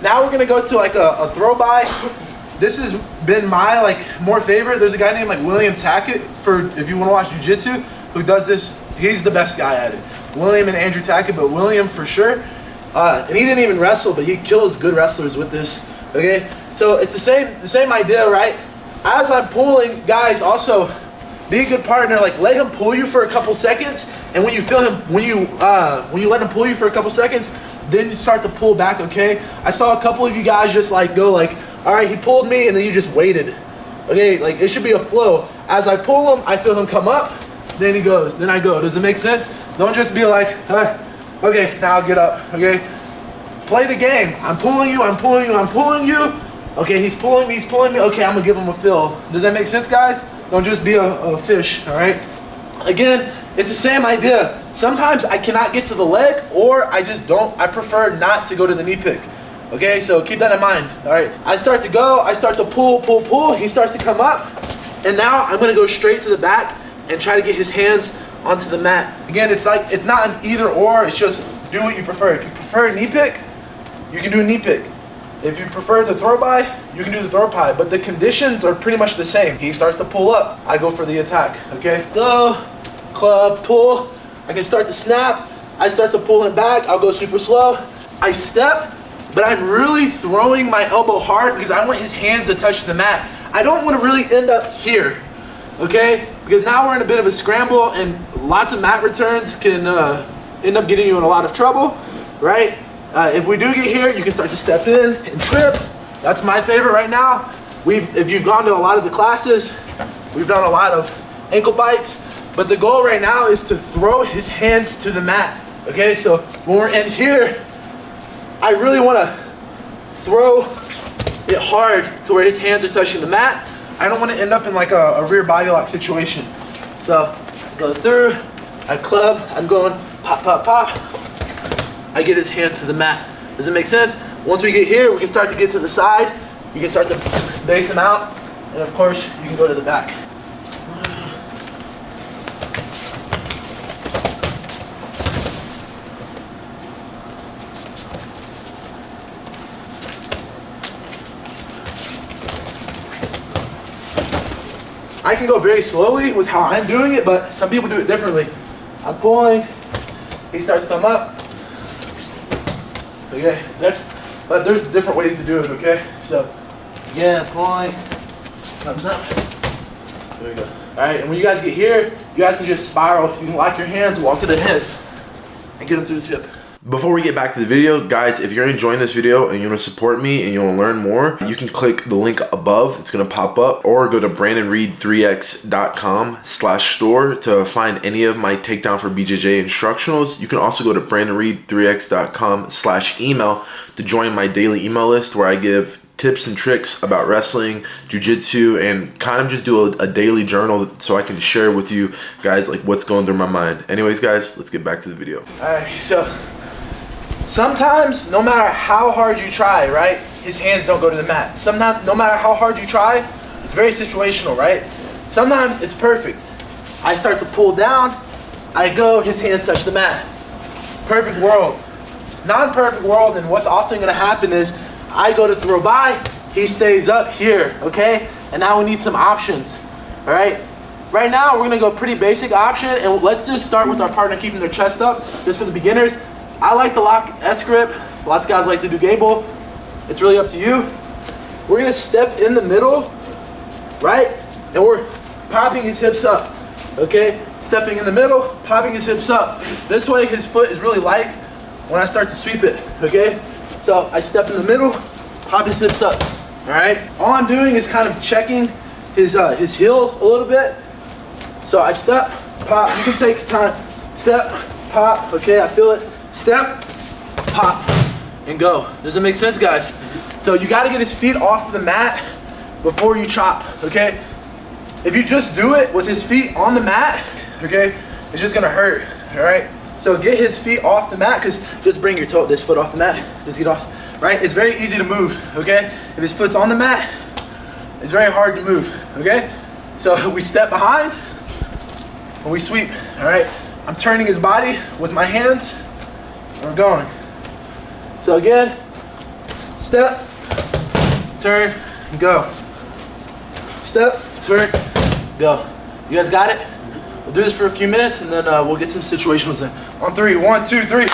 Now we're gonna go to like a throw by. This has been my more favorite. There's a guy named William Tackett, for if you wanna watch jiu-jitsu, who does this. He's the best guy at it. William and Andrew Tackett, but William for sure. And he didn't even wrestle, but he kills good wrestlers with this, okay? So it's the same idea, right? As I'm pulling, guys, also be a good partner. Let him pull you for a couple seconds, and when you feel him, when you let him pull you for a couple seconds, then you start to pull back, okay? I saw a couple of you guys just go all right, he pulled me, and then you just waited, okay? It should be a flow. As I pull him, I feel him come up, then he goes, then I go. Does it make sense? Don't just be okay, now I'll get up, okay? Play the game. I'm pulling you, I'm pulling you, I'm pulling you. Okay, he's pulling me, okay, I'm gonna give him a fill. Does that make sense, guys? Don't just be a fish, all right? Again, it's the same idea. Sometimes I cannot get to the leg, or I prefer not to go to the knee pick. Okay, so keep that in mind, all right? I start to go, I start to pull, he starts to come up, and now I'm gonna go straight to the back and try to get his hands onto the mat. Again, it's not an either or, it's just do what you prefer. If you prefer a knee pick, you can do a knee pick. If you prefer the throw by, you can do the throw by, but the conditions are pretty much the same. He starts to pull up, I go for the attack, okay? Go, club, pull. I can start to snap, I start to pull him back, I'll go super slow. I step, but I'm really throwing my elbow hard because I want his hands to touch the mat. I don't want to really end up here, okay? Because now we're in a bit of a scramble, and lots of mat returns can end up getting you in a lot of trouble, right? If we do get here, you can start to step in and trip. That's my favorite right now. If you've gone to a lot of the classes, we've done a lot of ankle bites, but the goal right now is to throw his hands to the mat, okay? So when we're in here, I really want to throw it hard to where his hands are touching the mat. I don't want to end up in a rear body lock situation. So go through, I club, I'm going pop, pop, pop. I get his hands to the mat. Does it make sense? Once we get here, we can start to get to the side. You can start to base him out. And of course, you can go to the back. I can go very slowly with how I'm doing it, but some people do it differently. I'm pulling, he starts to come up. Okay, but there's different ways to do it, okay? So, again, pulling, comes up. There we go. All right, and when you guys get here, you guys can just spiral. You can lock your hands, walk to the hip, and get him through his hip. Before we get back to the video, guys, if you're enjoying this video and you want to support me and you want to learn more, you can click the link above. It's going to pop up, or go to brandonreed3x.com/store to find any of my Takedown for BJJ instructionals. You can also go to brandonreed3x.com/email to join my daily email list, where I give tips and tricks about wrestling, jiu-jitsu, and kind of just do a daily journal so I can share with you guys what's going through my mind. Anyways, guys, let's get back to the video. All right, so sometimes, no matter how hard you try, right, his hands don't go to the mat. Sometimes, no matter how hard you try, it's very situational, right? Sometimes it's perfect. I start to pull down, I go, his hands touch the mat. Perfect world. Non-perfect world, and what's often gonna happen is I go to throw by, he stays up here, okay? And now we need some options, all right? Right now, we're gonna go pretty basic option, and let's just start with our partner keeping their chest up, just for the beginners. I like to lock S-grip. Lots of guys like to do gable. It's really up to you. We're gonna step in the middle, right? And we're popping his hips up, okay? Stepping in the middle, popping his hips up. This way his foot is really light when I start to sweep it, okay? So I step in the middle, pop his hips up, all right? All I'm doing is kind of checking his heel a little bit. So I step, pop, you can take time. Step, pop, okay, I feel it. Step, pop, and go. Does it make sense, guys? So you gotta get his feet off the mat before you chop, okay? If you just do it with his feet on the mat, okay, it's just gonna hurt, all right? So get his feet off the mat, because just bring this foot off the mat, just get off, right? It's very easy to move, okay? If his foot's on the mat, it's very hard to move, okay? So we step behind, and we sweep, all right? I'm turning his body with my hands, and we're going. So again, Step, turn, go. Step, turn, go. You guys got it? We'll do this for a few minutes and then we'll get some situationals in. On 3, 1, 2, 3.